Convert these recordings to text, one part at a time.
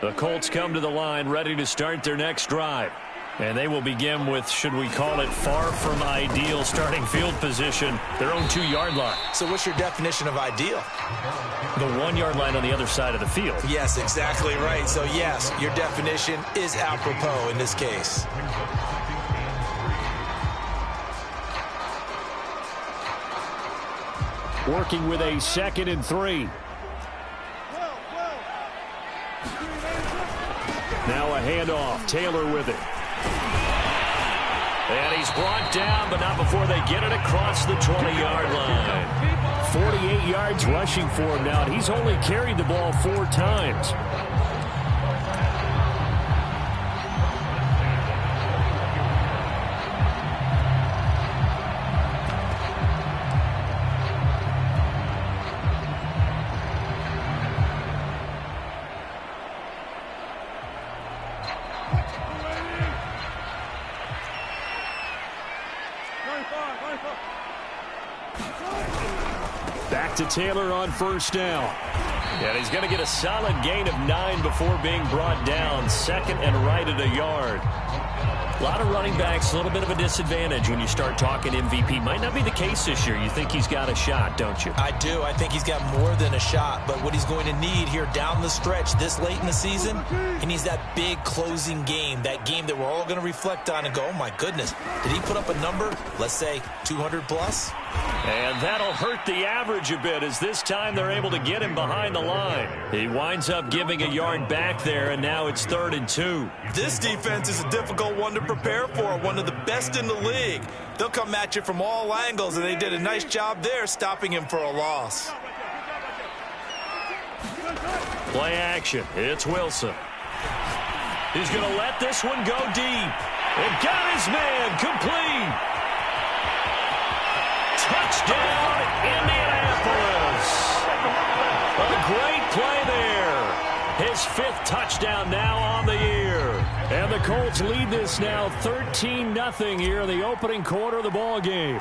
The Colts come to the line ready to start their next drive. And they will begin with, should we call it, far from ideal starting field position, their own 2-yard line. So what's your definition of ideal? The 1-yard line on the other side of the field. Yes, exactly right. So, yes, your definition is apropos in this case. Working with a 2nd and 3. Now a handoff. Taylor with it. And he's brought down, but not before they get it across the 20-yard line. 48 yards rushing for him now, and he's only carried the ball 4 times. Back to Taylor on 1st down. And he's going to get a solid gain of 9 before being brought down. 2nd and right at a yard. A lot of running backs, a little bit of a disadvantage when you start talking MVP. Might not be the case this year. You think he's got a shot, don't you? I do. I think he's got more than a shot. But what he's going to need here down the stretch this late in the season, he needs that big closing game, that game that we're all going to reflect on and go, oh, my goodness, did he put up a number, let's say 200 plus? And that'll hurt the average a bit as this time they're able to get him behind the line. He winds up giving a yard back there, and now it's 3rd and 2. This defense is a difficult one to prepare for, one of the best in the league. They'll come at you from all angles, and they did a nice job there stopping him for a loss. Play action. It's Wilson. He's going to let this one go deep. And got his man complete. Touchdown, Indianapolis. A great play there. His 5th touchdown now on the year. And the Colts lead this now 13-0 here in the opening quarter of the ball game.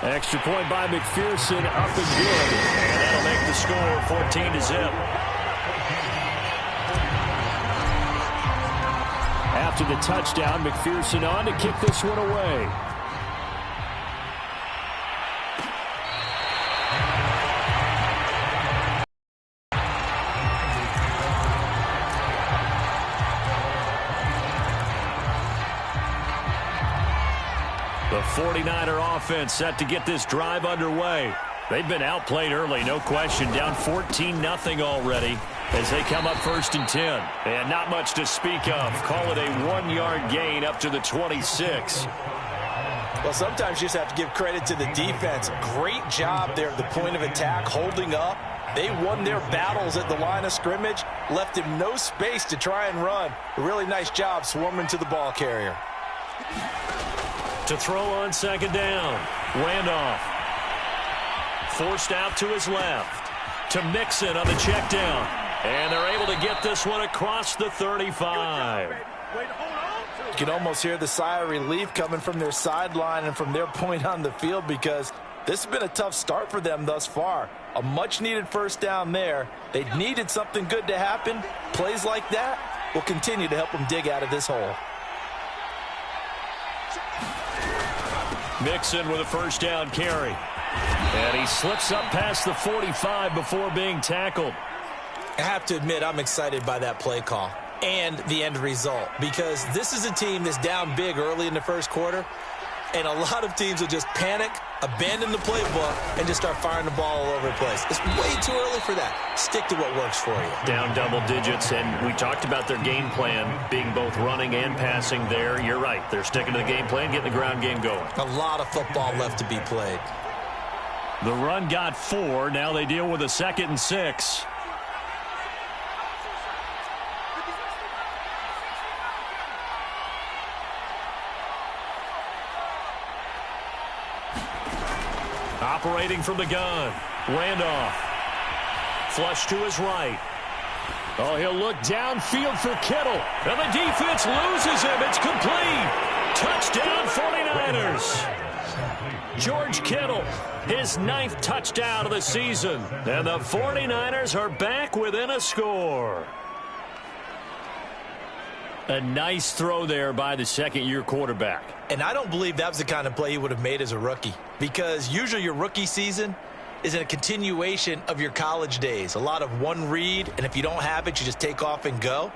Extra point by McPherson, up and good. And that'll make the score 14-0. After the touchdown, McPherson on to kick this one away. The 49er offense set to get this drive underway. They've been outplayed early, no question. Down 14-0 already as they come up 1st and 10. And not much to speak of. Call it a 1-yard gain up to the 26. Well, sometimes you just have to give credit to the defense. Great job there at the point of attack, holding up. They won their battles at the line of scrimmage, left him no space to try and run. A really nice job swarming to the ball carrier. To throw on 2nd down. Randolph. Forced out to his left. To Mixon on the check down. And they're able to get this one across the 35. You can almost hear the sigh of relief coming from their sideline and from their point on the field because this has been a tough start for them thus far. A much-needed 1st down there. They needed something good to happen. Plays like that will continue to help them dig out of this hole. Mixon with a 1st down carry. And he slips up past the 45 before being tackled. I have to admit, I'm excited by that play call and the end result because this is a team that's down big early in the 1st quarter, and a lot of teams will just panic, abandon the playbook, and just start firing the ball all over the place. It's way too early for that. Stick to what works for you. Down double digits, and we talked about their game plan being both running and passing there. You're right. They're sticking to the game plan, getting the ground game going. A lot of football left to be played. The run got 4. Now they deal with a 2nd and 6. Operating from the gun. Randolph. Flush to his right. Oh, he'll look downfield for Kittle. And the defense loses him. It's complete. Touchdown 49ers. George Kittle, his 9th touchdown of the season. And the 49ers are back within a score. A nice throw there by the second-year quarterback. And I don't believe that was the kind of play he would have made as a rookie, because usually your rookie season is a continuation of your college days. A lot of one read, and if you don't have it, you just take off and go.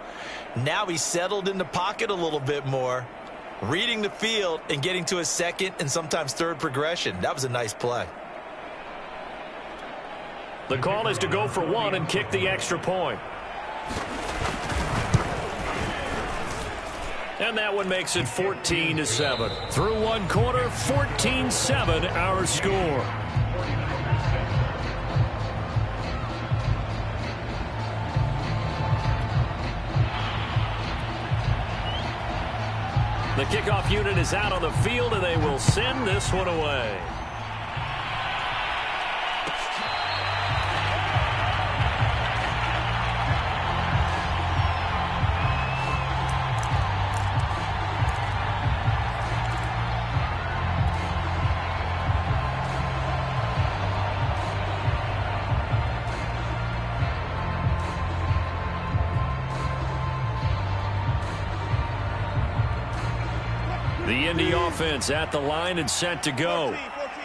Now he's settled in the pocket a little bit more, reading the field and getting to his second and sometimes third progression. That was a nice play. The call is to go for one and kick the extra point. And that one makes it 14-7. Through one quarter, 14-7 our score. The kickoff unit is out on the field, and they will send this one away. The Indy offense at the line and set to go.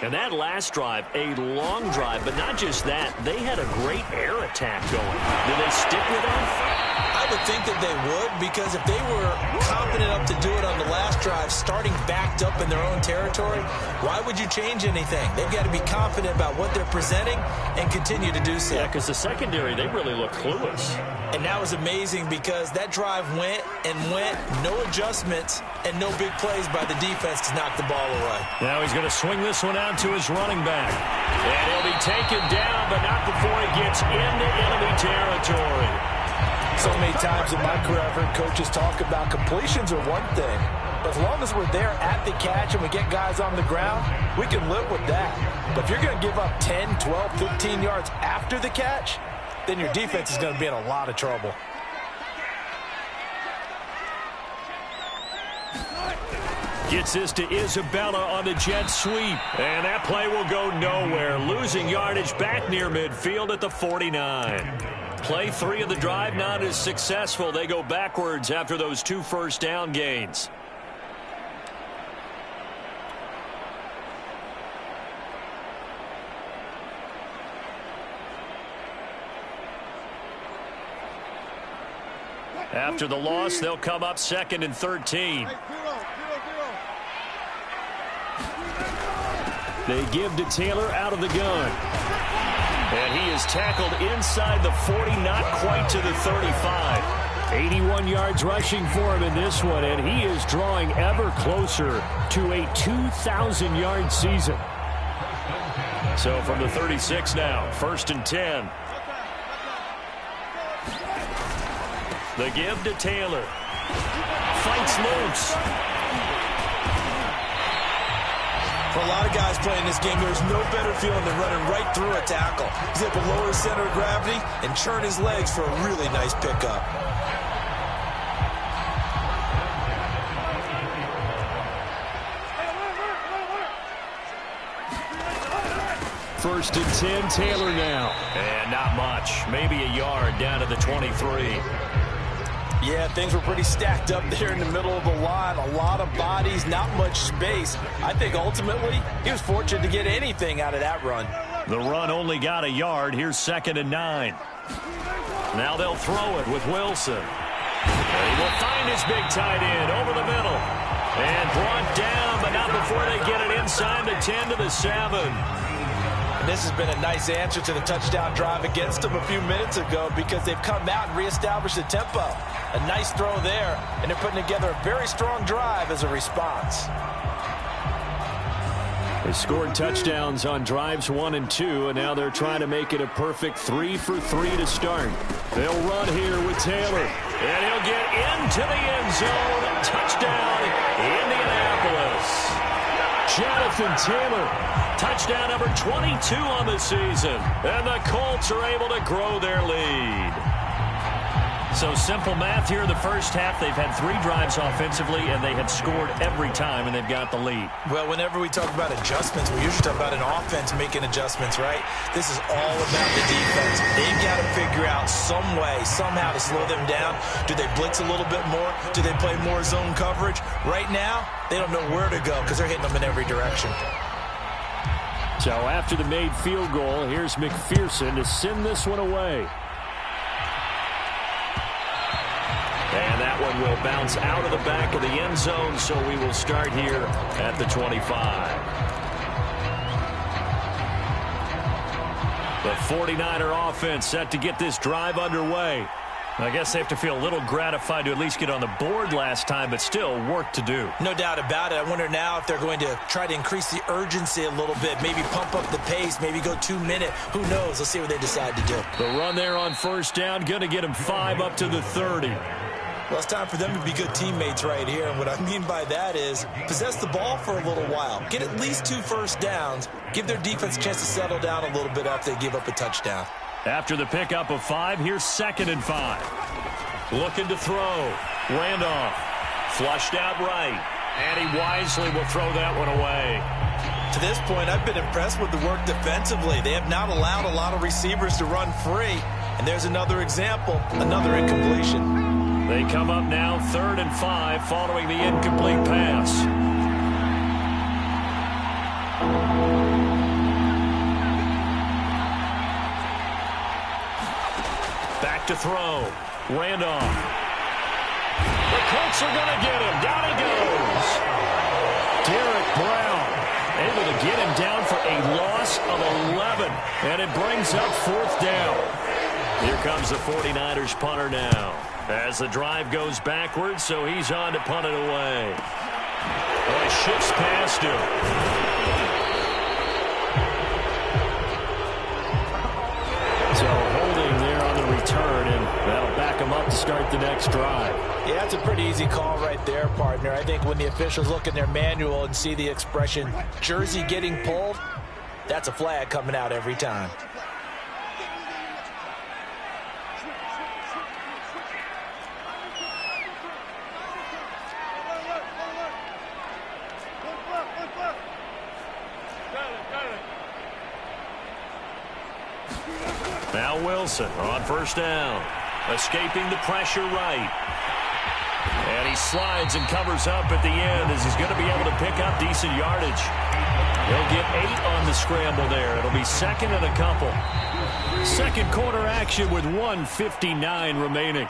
And that last drive, a long drive, but not just that. They had a great air attack going. Did they stick with that? I would think that they would, because if they were confident enough to do it on the last drive, starting backed up in their own territory, why would you change anything? They've got to be confident about what they're presenting and continue to do so. Yeah, because the secondary, they really look clueless. And that was amazing, because that drive went and went, no adjustments, and no big plays by the defense to knock the ball away. Now he's going to swing this one out to his running back. And he'll be taken down, but not before he gets into enemy territory. So many times in my career, I've heard coaches talk about completions are one thing. But as long as we're there at the catch and we get guys on the ground, we can live with that. But if you're going to give up 10, 12, 15 yards after the catch, then your defense is going to be in a lot of trouble. Gets this to Isabella on the jet sweep. And that play will go nowhere. Losing yardage back near midfield at the 49. Play 3 of the drive not as successful. They go backwards after those 2 first down gains. After the loss, they'll come up 2nd and 13. They give to Taylor out of the gun. And he is tackled inside the 40, not quite to the 35. 81 yards rushing for him in this one, and he is drawing ever closer to a 2,000-yard season. So from the 36 now, 1st and 10. The give to Taylor. Fights loose. For a lot of guys playing this game, there's no better feeling than running right through a tackle. He's able to lower his center of gravity and churn his legs for a really nice pickup. First and 10, Taylor now. And not much. Maybe a yard down to the 23. Yeah, things were pretty stacked up there in the middle of the line. A lot of bodies, not much space. I think ultimately he was fortunate to get anything out of that run. The run only got a yard. Here's 2nd and 9. Now they'll throw it with Wilson. And he will find his big tight end over the middle. And brought down, but not before they get it inside the 10 to the 7. And this has been a nice answer to the touchdown drive against them a few minutes ago, because they've come out and reestablished the tempo. A nice throw there, and they're putting together a very strong drive as a response. They scored touchdowns on drives 1 and 2, and now they're trying to make it a perfect 3 for 3 to start. They'll run here with Taylor, and he'll get into the end zone. Touchdown, Indianapolis. Jonathan Taylor, touchdown number 22 on the season, and the Colts are able to grow their lead. So simple math here in the first half. They've had 3 drives offensively, and they have scored every time, and they've got the lead. Well, whenever we talk about adjustments, we usually talk about an offense making adjustments, right? This is all about the defense. They've got to figure out some way, somehow to slow them down. Do they blitz a little bit more? Do they play more zone coverage? Right now, they don't know where to go because they're hitting them in every direction. So after the made field goal, here's McPherson to send this one away. And that one will bounce out of the back of the end zone, so we will start here at the 25. The 49er offense set to get this drive underway. I guess they have to feel a little gratified to at least get on the board last time, but still work to do. No doubt about it. I wonder now if they're going to try to increase the urgency a little bit, maybe pump up the pace, maybe go 2 minute. Who knows? Let's see what they decide to do. The run there on first down, going to get them 5 up to the 30. Well, it's time for them to be good teammates right here. And what I mean by that is possess the ball for a little while. Get at least 2 first downs. Give their defense a chance to settle down a little bit after they give up a touchdown. After the pickup of 5, here's 2nd and 5. Looking to throw. Randolph. Flushed out right. And he wisely will throw that one away. To this point, I've been impressed with the work defensively. They have not allowed a lot of receivers to run free. And there's another example, another incompletion. They come up now 3rd and 5 following the incomplete pass. Back to throw. Randolph. The Colts are going to get him. Down he goes. Derek Brown able to get him down for a loss of 11. And it brings up 4th down. Here comes the 49ers punter now. As the drive goes backwards, so he's on to punt it away. Oh, he shifts past him. So holding there on the return, and that'll back him up to start the next drive. Yeah, that's a pretty easy call right there, partner. I think when the officials look in their manual and see the expression, jersey getting pulled, that's a flag coming out every time. Now Wilson on first down. Escaping the pressure right. And he slides and covers up at the end as he's going to be able to pick up decent yardage. He'll get 8 on the scramble there. It'll be 2nd and a couple. Second quarter action with 1:59 remaining.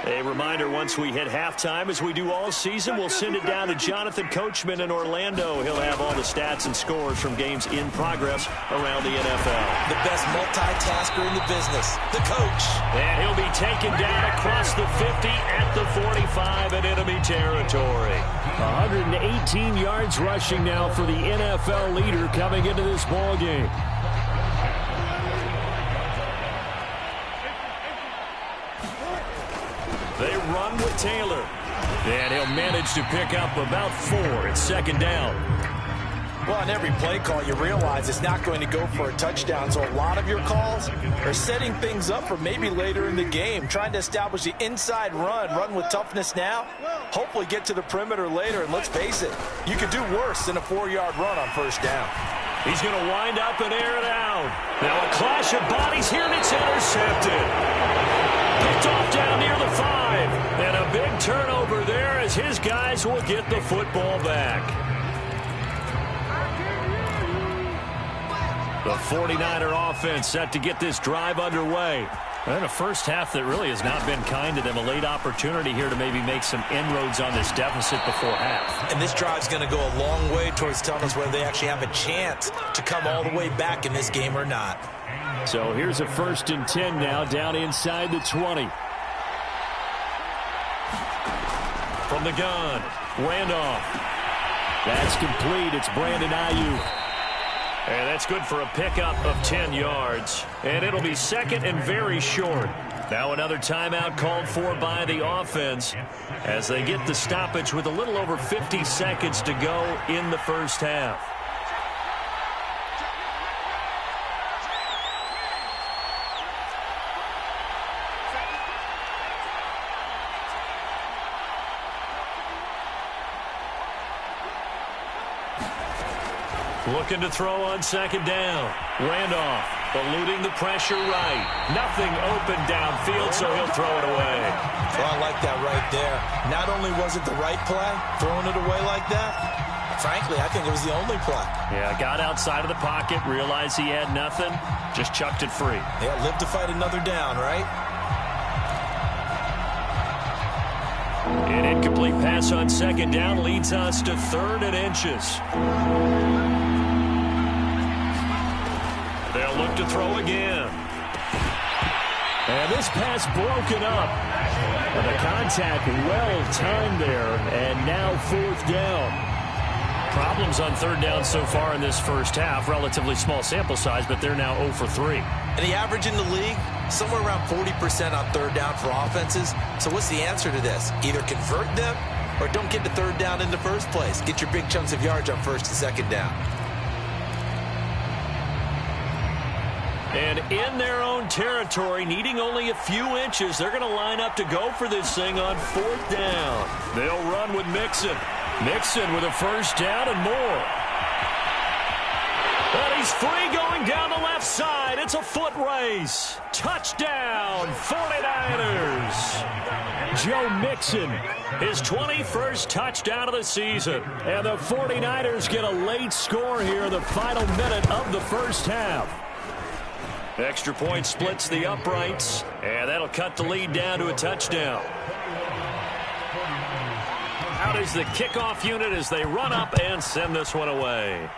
A reminder, once we hit halftime, as we do all season, we'll send it down to Jonathan Coachman in Orlando. He'll have all the stats and scores from games in progress around the NFL. The best multitasker in the business, the coach. And he'll be taken down across the 50 at the 45 in enemy territory. 118 yards rushing now for the NFL leader coming into this ball game. They run with Taylor. And he'll manage to pick up about 4. It's 2nd down. Well, on every play call, you realize it's not going to go for a touchdown. So a lot of your calls are setting things up for maybe later in the game, trying to establish the inside run with toughness now, hopefully get to the perimeter later. And let's face it, you could do worse than a 4-yard run on first down. He's going to wind up and air it out. Now a clash of bodies here, and it's intercepted. Picked off down near the 5. And a big turnover there as his guys will get the football back. The 49er offense set to get this drive underway. And a first half that really has not been kind to them. A late opportunity here to maybe make some inroads on this deficit before half. And this drive's going to go a long way towards telling us whether they actually have a chance to come all the way back in this game or not. So here's a 1st and 10 now, down inside the 20. From the gun, Randolph. That's complete. It's Brandon Ayuk. And that's good for a pickup of 10 yards. And it'll be 2nd and very short. Now another timeout called for by the offense as they get the stoppage with a little over 50 seconds to go in the first half. Looking to throw on second down. Randolph eluding the pressure right. Nothing open downfield, so he'll throw it away. Well, I like that right there. Not only was it the right play, throwing it away like that, frankly, I think it was the only play. Yeah, got outside of the pocket, realized he had nothing, just chucked it free. Yeah, live to fight another down, right? An incomplete pass on second down leads us to 3rd and inches. They'll look to throw again. And this pass broken up. And the contact well timed there. And now 4th down. Problems on 3rd down so far in this first half. Relatively small sample size, but they're now 0 for 3. And the average in the league, somewhere around 40% on 3rd down for offenses. So what's the answer to this? Either convert them or don't get to 3rd down in the first place. Get your big chunks of yards on 1st and 2nd down. And in their own territory, needing only a few inches, they're going to line up to go for this thing on 4th down. They'll run with Mixon. Mixon with a 1st down and more. And he's free going down the left side. It's a foot race. Touchdown, 49ers. Joe Mixon, his 21st touchdown of the season. And the 49ers get a late score here in the final minute of the first half. Extra point splits the uprights, and that'll cut the lead down to a touchdown. Out is the kickoff unit as they run up and send this one away.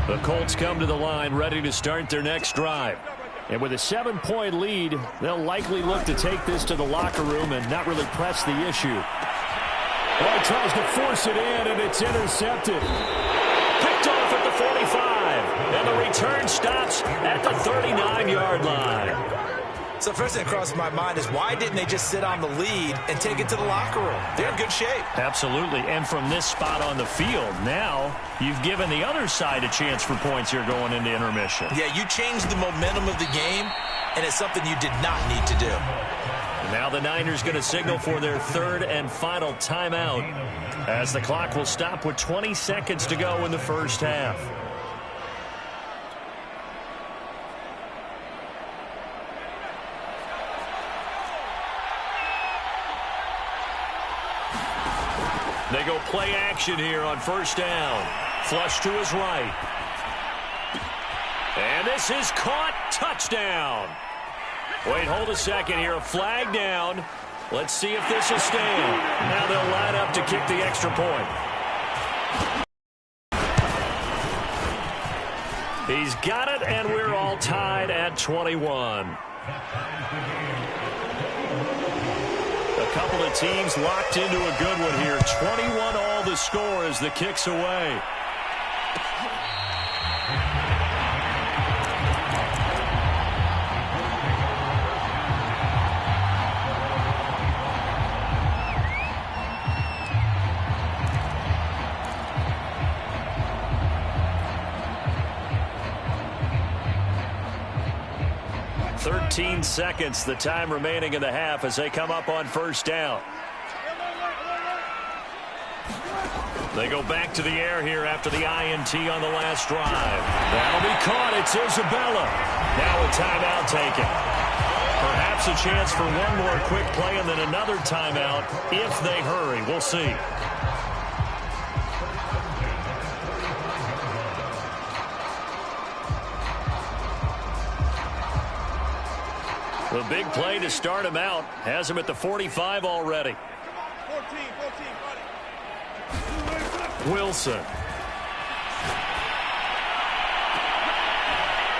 The Colts come to the line ready to start their next drive. And with a 7-point lead, they'll likely look to take this to the locker room and not really press the issue. Well, he tries to force it in, and it's intercepted. Picked off at the 45, and the return stops at the 39-yard line. So first thing that crosses my mind is why didn't they just sit on the lead and take it to the locker room? They're in good shape. Absolutely, and from this spot on the field, now you've given the other side a chance for points here going into intermission. Yeah, you changed the momentum of the game, and it's something you did not need to do. And now the Niners going to signal for their 3rd and final timeout as the clock will stop with 20 seconds to go in the first half. They go play action here on 1st down. Flush to his right. And this is caught. Touchdown. Wait, hold a second here. A flag down. Let's see if this will stand. Now they'll line up to kick the extra point. He's got it, and we're all tied at 21. A couple of teams locked into a good one here. 21 all the score as the kick's away. Seconds, the time remaining in the half as they come up on 1st down. They go back to the air here after the INT on the last drive. That'll be caught. It's Isabella. Now a timeout taken. Perhaps a chance for one more quick play and then another timeout if they hurry. We'll see. The big play to start him out has him at the 45 already. 14, Wilson.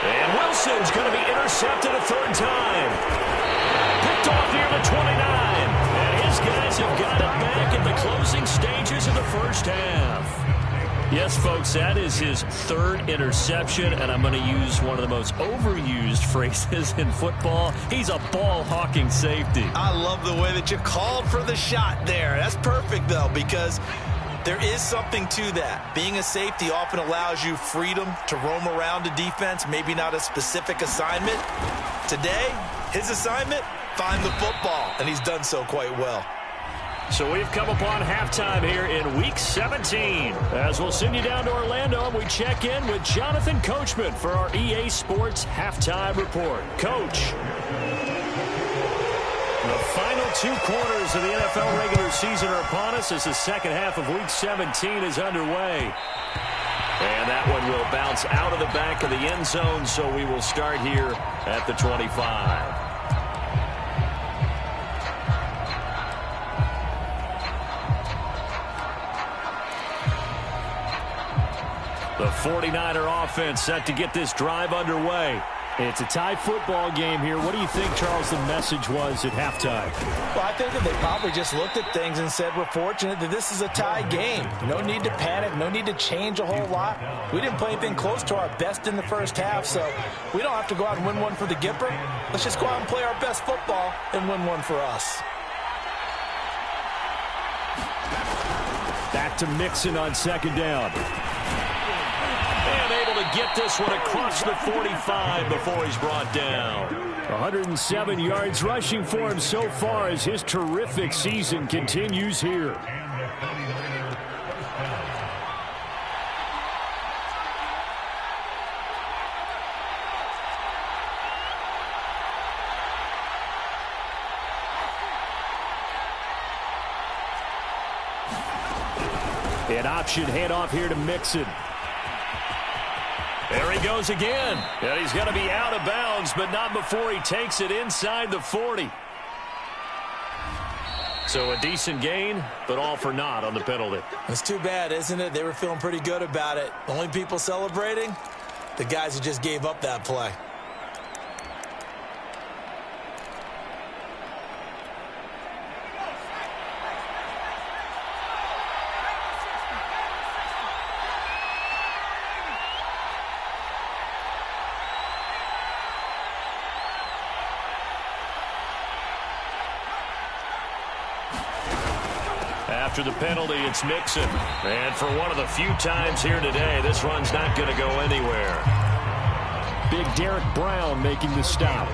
And Wilson's going to be intercepted a 3rd time. Picked off near the 29. And his guys have got it back in the closing stages of the first half. Yes, folks, that is his third interception, and I'm going to use one of the most overused phrases in football. He's a ball-hawking safety. I love the way that you called for the shot there. That's perfect, though, because there is something to that. Being a safety often allows you freedom to roam around a defense, maybe not a specific assignment. Today, his assignment, find the football, and he's done so quite well. So we've come upon halftime here in Week 17. As we'll send you down to Orlando, and we check in with Jonathan Coachman for our EA Sports Halftime Report. Coach. The final 2 quarters of the NFL regular season are upon us as the second half of Week 17 is underway. And that one will bounce out of the back of the end zone, so we will start here at the 25. The 49er offense set to get this drive underway. It's a tie football game here. What do you think, Charles, the message was at halftime? Well, I think that they probably just looked at things and said, we're fortunate that this is a tie game. No need to panic. No need to change a whole lot. We didn't play anything close to our best in the first half, so we don't have to go out and win one for the Gipper. Let's just go out and play our best football and win one for us. Back to Mixon on second down. And able to get this one across the 45 before he's brought down. 107 yards rushing for him so far as his terrific season continues here. An option handoff here to Mixon. There he goes again. And he's going to be out of bounds, but not before he takes it inside the 40. So a decent gain, but all for naught on the penalty. It's too bad, isn't it? They were feeling pretty good about it. Only people celebrating, the guys who just gave up that play. After the penalty, it's Mixon. And for one of the few times here today, this run's not going to go anywhere. Big Derek Brown making the stop.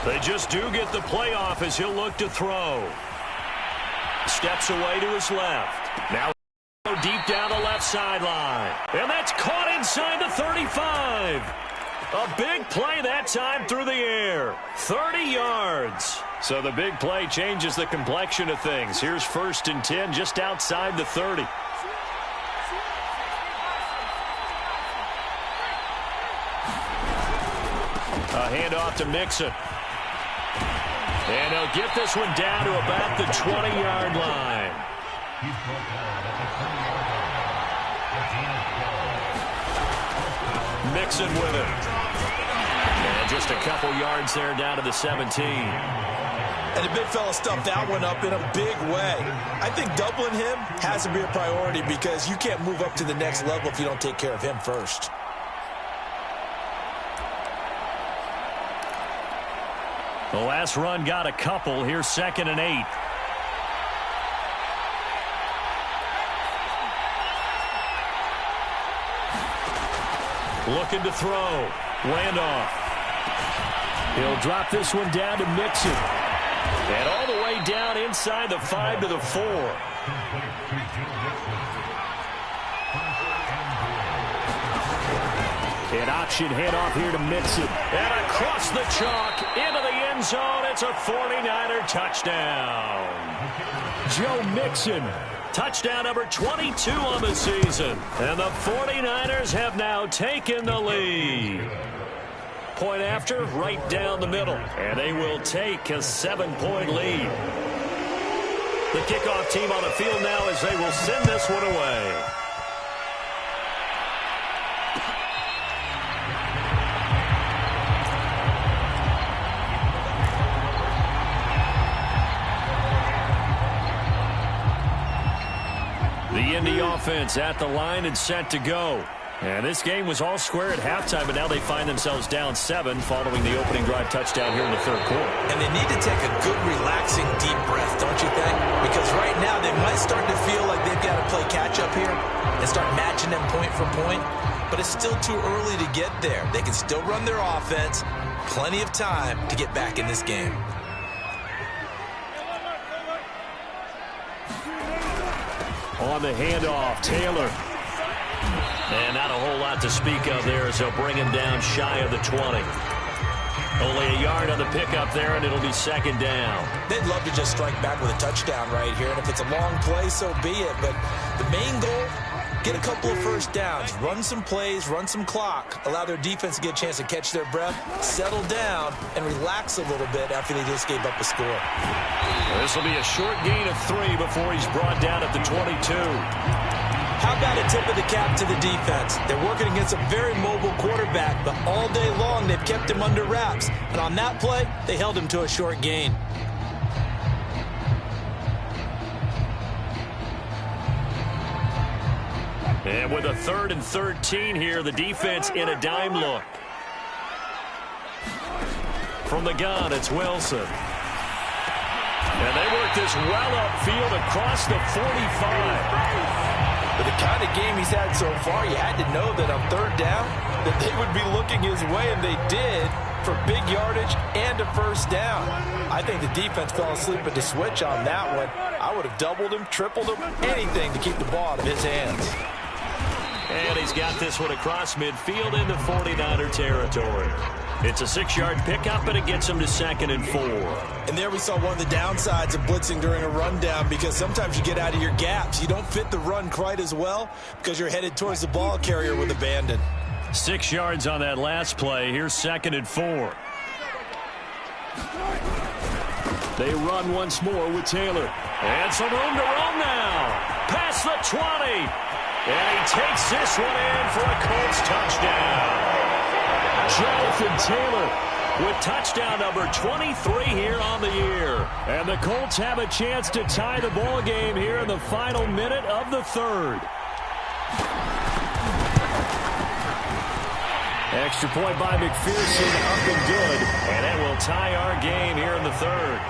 They just do get the play off as he'll look to throw. Steps away to his left. Now deep down the left sideline. And that's caught inside the 35. A big play that time through the air. 30 yards. So the big play changes the complexion of things. Here's 1st and 10 just outside the 30. A handoff to Mixon. And he'll get this one down to about the 20-yard line. Mixon with it. And just a couple yards there down to the 17. And the big fella stuffed that one up in a big way. I think doubling him has to be a priority because you can't move up to the next level if you don't take care of him first. The last run got a couple. Here's 2nd and 8. Looking to throw. Handoff. He'll drop this one down to Mixon. And all the way down inside the 5 to the 4. An option handoff here to Mixon. And across the chalk into the end zone. It's a 49er touchdown. Joe Mixon. Touchdown number 22 on the season. And the 49ers have now taken the lead. Point after, right down the middle. And they will take a 7-point lead. The kickoff team on the field now as they will send this one away. The Indy offense at the line and set to go. And this game was all square at halftime, but now they find themselves down 7 following the opening drive touchdown here in the third quarter. And they need to take a good, relaxing, deep breath, don't you think? Because right now they might start to feel like they've got to play catch-up here and start matching them point for point. But it's still too early to get there. They can still run their offense. Plenty of time to get back in this game. On the handoff, Taylor. And not a whole lot to speak of there as they'll bring him down shy of the 20. Only a yard on the pickup there, and it'll be second down. They'd love to just strike back with a touchdown right here, and if it's a long play, so be it. But the main goal, get a couple of first downs, run some plays, run some clock, allow their defense to get a chance to catch their breath, settle down, and relax a little bit after they just gave up a score. This will be a short gain of 3 before he's brought down at the 22. How about a tip of the cap to the defense? They're working against a very mobile quarterback, but all day long they've kept him under wraps. And on that play, they held him to a short gain. And with a 3rd and 13 here, the defense in a dime look. From the gun, it's Wilson. And they work this well upfield across the 45. But the kind of game he's had so far, you had to know that on third down that they would be looking his way, and they did, for big yardage and a first down. I think the defense fell asleep at the switch on that one. I would have doubled him, tripled him, anything to keep the ball out of his hands. And he's got this one across midfield into 49er territory. It's a 6-yard pickup, and it gets him to 2nd and 4. And there we saw one of the downsides of blitzing during a rundown, because sometimes you get out of your gaps. You don't fit the run quite as well because you're headed towards the ball carrier with abandon. 6 yards on that last play. Here's 2nd and 4. They run once more with Taylor. And some room to run now. Past the 20. And he takes this one in for a Colts touchdown. Jonathan Taylor with touchdown number 23 here on the year. And the Colts have a chance to tie the ball game here in the final minute of the third. Extra point by McPherson, up and good. And that will tie our game here in the third.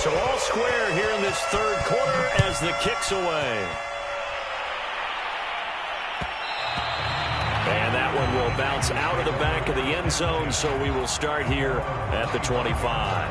So all square here in this third quarter as the kick's away. And that one will bounce out of the back of the end zone, so we will start here at the 25.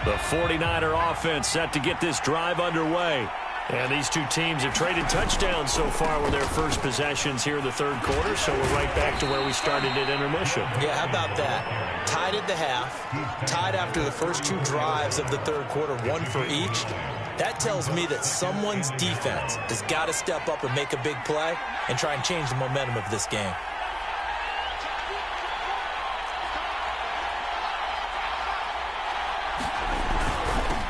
The 49er offense set to get this drive underway. And these two teams have traded touchdowns so far with their first possessions here in the third quarter, so we're right back to where we started at intermission. Yeah, how about that? Tied at the half, tied after the first 2 drives of the third quarter, 1 for each. That tells me that someone's defense has got to step up and make a big play and try and change the momentum of this game.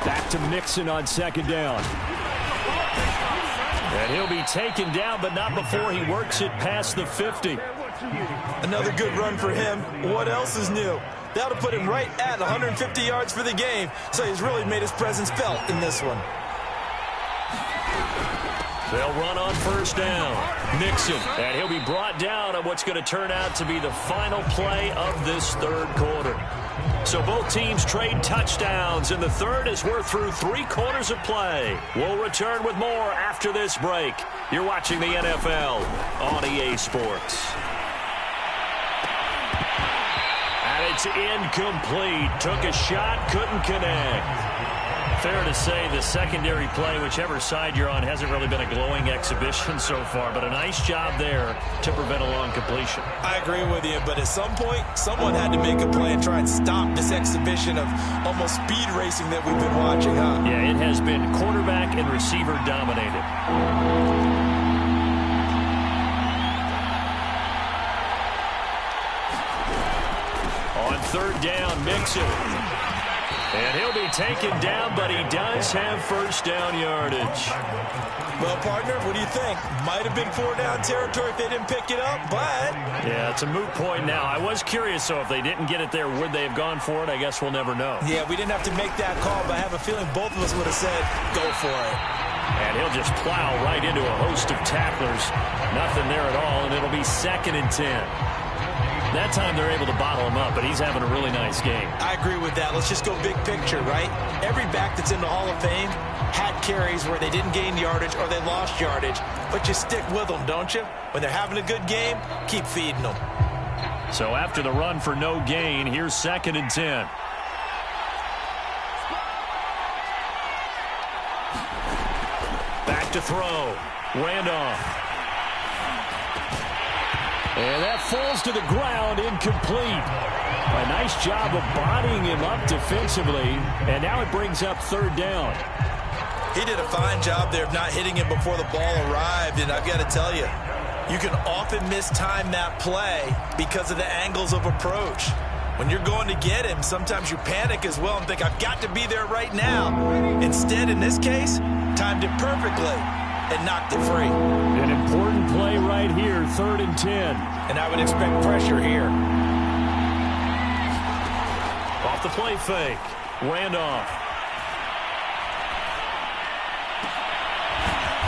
Back to Mixon on 2nd down. And he'll be taken down, but not before he works it past the 50. Another good run for him. What else is new? That'll put him right at 150 yards for the game, so he's really made his presence felt in this one. They'll run on first down. Mixon, and he'll be brought down on what's going to turn out to be the final play of this third quarter. So both teams trade touchdowns in the third as we're through 3 quarters of play. We'll return with more after this break. You're watching the NFL on EA Sports. And it's incomplete. Took a shot, couldn't connect. Fair to say the secondary play, whichever side you're on, hasn't really been a glowing exhibition so far, but a nice job there to prevent a long completion. I agree with you, but at some point, someone had to make a play and try and stop this exhibition of almost speed racing that we've been watching, huh? Yeah, it has been quarterback and receiver dominated. On third down, Mixon. And he'll be taken down, but he does have first down yardage. Well, partner, what do you think? Might have been 4-down territory if they didn't pick it up, but... Yeah, it's a moot point now. I was curious, so if they didn't get it there, would they have gone for it? I guess we'll never know. Yeah, we didn't have to make that call, but I have a feeling both of us would have said, go for it. And he'll just plow right into a host of tacklers. Nothing there at all, and it'll be 2nd and 10. That time they're able to bottle him up, but he's having a really nice game. I agree with that. Let's just go big picture, right? Every back that's in the Hall of Fame had carries where they didn't gain yardage or they lost yardage, but you stick with them, don't you? When they're having a good game, keep feeding them. So after the run for no gain, here's 2nd and 10. Back to throw. Randolph. And that falls to the ground, incomplete. A nice job of bodying him up defensively, and now it brings up 3rd down. He did a fine job there of not hitting him before the ball arrived, and I've got to tell you, you can often mistime that play because of the angles of approach. When you're going to get him, sometimes you panic as well and think, I've got to be there right now. Instead, in this case, timed it perfectly and knocked it free. An important play right here, 3rd and 10. And I would expect pressure here. Off the play fake. Randolph.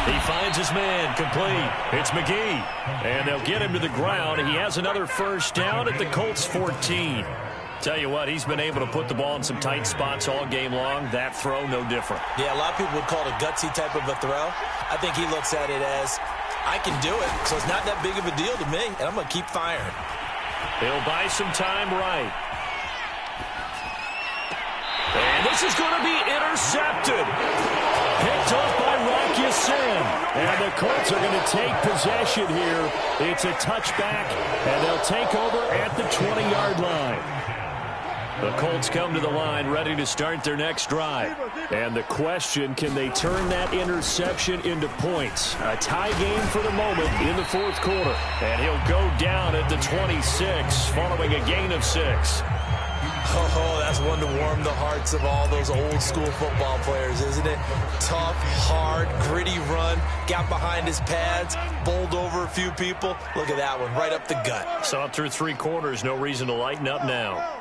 He finds his man, complete. It's McGee. And they'll get him to the ground. He has another first down at the Colts 14. Tell you what, he's been able to put the ball in some tight spots all game long. That throw, no different. Yeah, a lot of people would call it a gutsy type of a throw. I think he looks at it as, I can do it, so it's not that big of a deal to me, and I'm going to keep firing. He'll buy some time right. And this is going to be intercepted. Picked off by Rocky Sin. And the Colts are going to take possession here. It's a touchback, and they'll take over at the 20-yard line. The Colts come to the line ready to start their next drive. And the question, can they turn that interception into points? A tie game for the moment in the 4th quarter. And he'll go down at the 26 following a gain of 6. Oh, that's one to warm the hearts of all those old-school football players, isn't it? Tough, hard, gritty run, got behind his pads, bowled over a few people. Look at that one, right up the gut. Saw it through 3 quarters, no reason to lighten up now.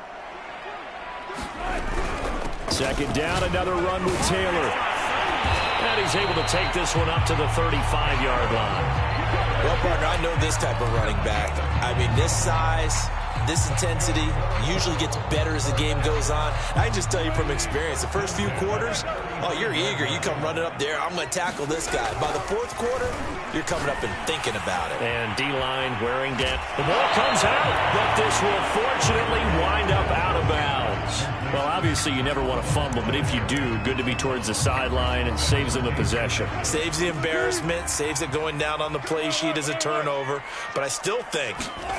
2nd down, another run with Taylor. And he's able to take this one up to the 35-yard line. Well, partner, I know this type of running back. I mean, this size, this intensity usually gets better as the game goes on. I can just tell you from experience, the first few quarters, oh, you're eager. You come running up there, I'm going to tackle this guy. By the 4th quarter, you're coming up and thinking about it. And D-line wearing down. The ball comes out, but this will fortunately wind up out of bounds. Well, obviously you never want to fumble, but if you do, good to be towards the sideline and saves them the possession. Saves the embarrassment, saves it going down on the play sheet as a turnover. But I still think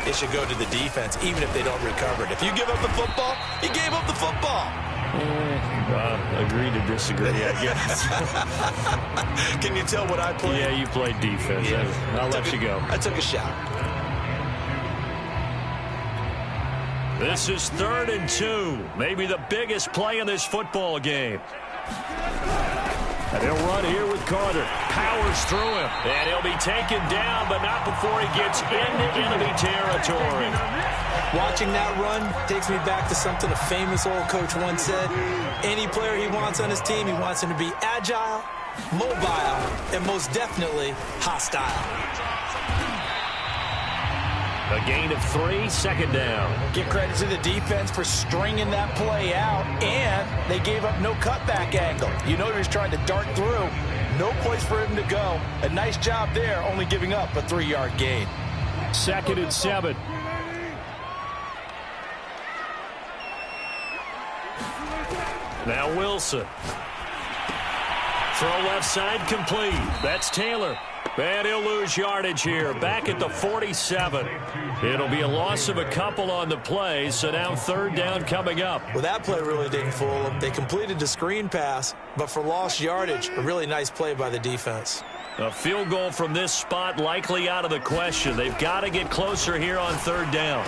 it should go to the defense, even if they don't recover it. If you give up the football, you gave up the football. Agree to disagree, I guess. Can you tell what I played? Yeah, you played defense. Yeah. I'll let you go. I took a shot. This is 3rd and 2. Maybe the biggest play in this football game. And he'll run here with Carter. Powers through him. And he'll be taken down, but not before he gets into enemy territory. Watching that run takes me back to something a famous old coach once said. Any player he wants on his team, he wants him to be agile, mobile, and most definitely hostile. A gain of 3, 2nd down. Give credit to the defense for stringing that play out, and they gave up no cutback angle. You know he was trying to dart through. No place for him to go. A nice job there, only giving up a 3-yard gain. 2nd and 7. Now Wilson. Throw left side complete. That's Taylor. And he'll lose yardage here. Back at the 47. It'll be a loss of a couple on the play, so now third down coming up. Well, that play really didn't fool them. They completed the screen pass, but for lost yardage, a really nice play by the defense. A field goal from this spot likely out of the question. They've got to get closer here on third down.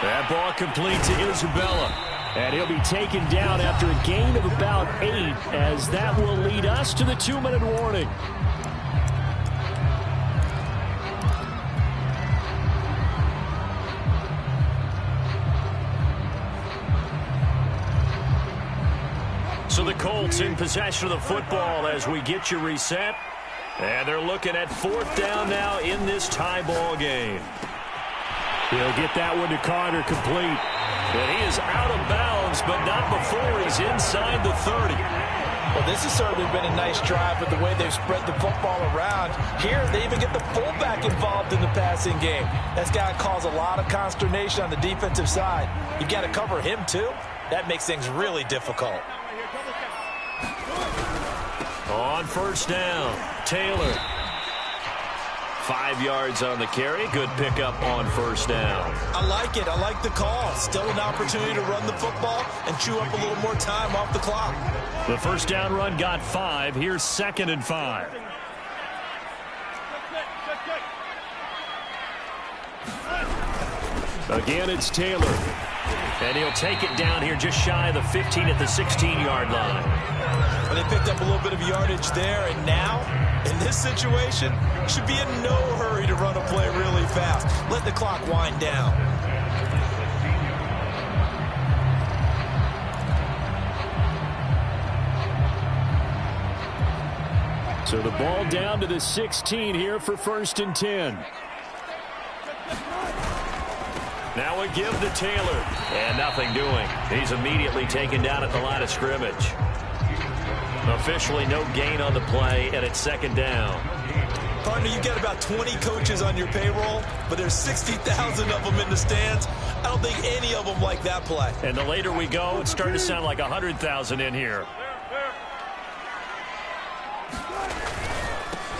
That ball complete to Isabella. And he'll be taken down after a gain of about 8, as that will lead us to the 2-minute warning. So the Colts in possession of the football as we get you reset. And they're looking at fourth down now in this tie ball game. He'll get that one to Carter, complete. And he is out of bounds, but not before he's inside the 30. Well, this has certainly been a nice drive with the way they've spread the football around. Here, they even get the fullback involved in the passing game. That's got to cause a lot of consternation on the defensive side. You've got to cover him, too. That makes things really difficult. On first down, Taylor. 5 yards on the carry. Good pickup on first down. I like it. I like the call. Still an opportunity to run the football and chew up a little more time off the clock. The first down run got 5. Here's 2nd and 5. Again, it's Taylor. And he'll take it down here just shy of the 15 at the 16-yard line. And they picked up a little bit of yardage there, and now, in this situation, should be in no hurry to run a play really fast. Let the clock wind down. So the ball down to the 16 here for 1st and 10. Now a give to Taylor. And nothing doing. He's immediately taken down at the line of scrimmage. Officially no gain on the play, and it's 2nd down. Partner, you got about 20 coaches on your payroll, but there's 60,000 of them in the stands. I don't think any of them like that play. And the later we go, it's starting to sound like 100,000 in here.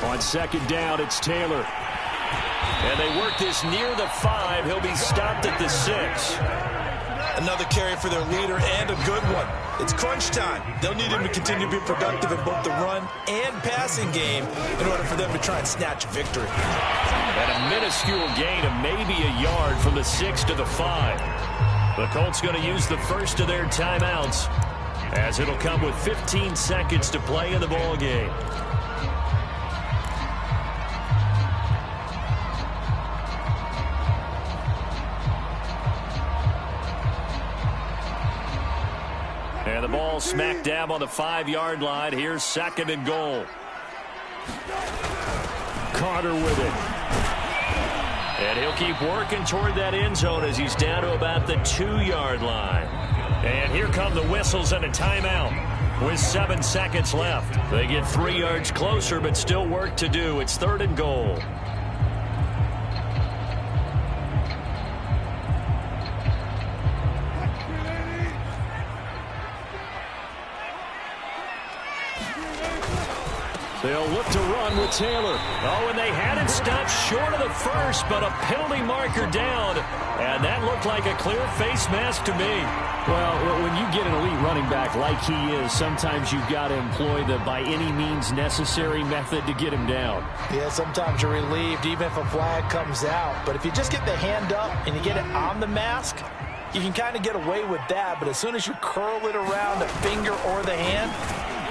On 2nd down, it's Taylor. And they work this near the 5. He'll be stopped at the 6. Another carry for their leader, and a good one. It's crunch time. They'll need him to continue to be productive in both the run and passing game in order for them to try and snatch a victory. And a minuscule gain of maybe a yard from the 6 to the 5. The Colts going to use the first of their timeouts, as it'll come with 15 seconds to play in the ball game. And the ball smack dab on the 5-yard line. Here's 2nd and goal. Carter with it. And he'll keep working toward that end zone as he's down to about the 2-yard line. And here come the whistles and a timeout with 7 seconds left. They get 3 yards closer, but still work to do. It's 3rd and goal. They'll look to run with Taylor. Oh, and they had it stopped short of the first, but a penalty marker down. And that looked like a clear face mask to me. Well, when you get an elite running back like he is, sometimes you've got to employ the by any means necessary method to get him down. Yeah, sometimes you're relieved even if a flag comes out. But if you just get the hand up and you get it on the mask, you can kind of get away with that. But as soon as you curl it around the finger or the hand,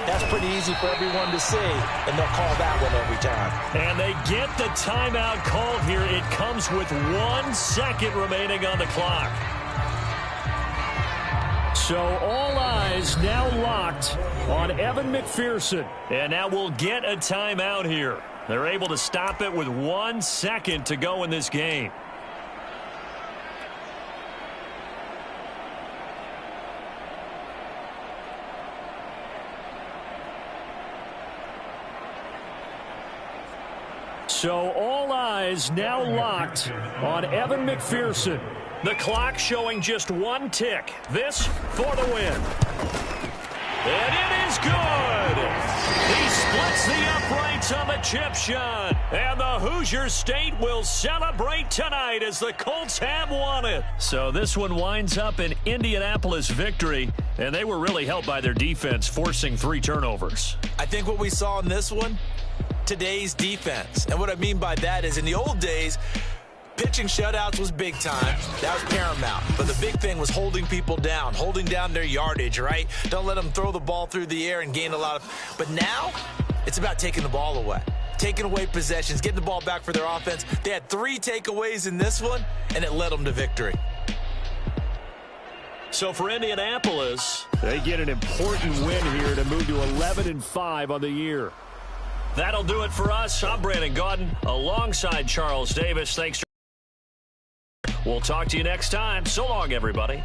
that's pretty easy for everyone to see, and they'll call that one every time. And they get the timeout called here. It comes with 1 second remaining on the clock. So all eyes now locked on Evan McPherson. And now we'll get a timeout here. They're able to stop it with 1 second to go in this game. So all eyes now locked on Evan McPherson. The clock showing just 1 tick. This for the win. And it is good. He Splits the uprights on the chip shot. And the Hoosier State will celebrate tonight as the Colts have won it. So this one winds up an Indianapolis victory, and they were really helped by their defense, forcing 3 turnovers. I think what we saw in this one, today's defense. And what I mean by that is in the old days, pitching shutouts was big time. That was paramount. But the big thing was holding people down, holding down their yardage, right? Don't let them throw the ball through the air and gain a lot of... But now, it's about taking the ball away. Taking away possessions, getting the ball back for their offense. They had 3 takeaways in this one, and it led them to victory. So for Indianapolis, they get an important win here to move to 11-5 on the year. That'll do it for us. I'm Brandon Gaudin alongside Charles Davis. Thanks. We'll talk to you next time. So long, everybody.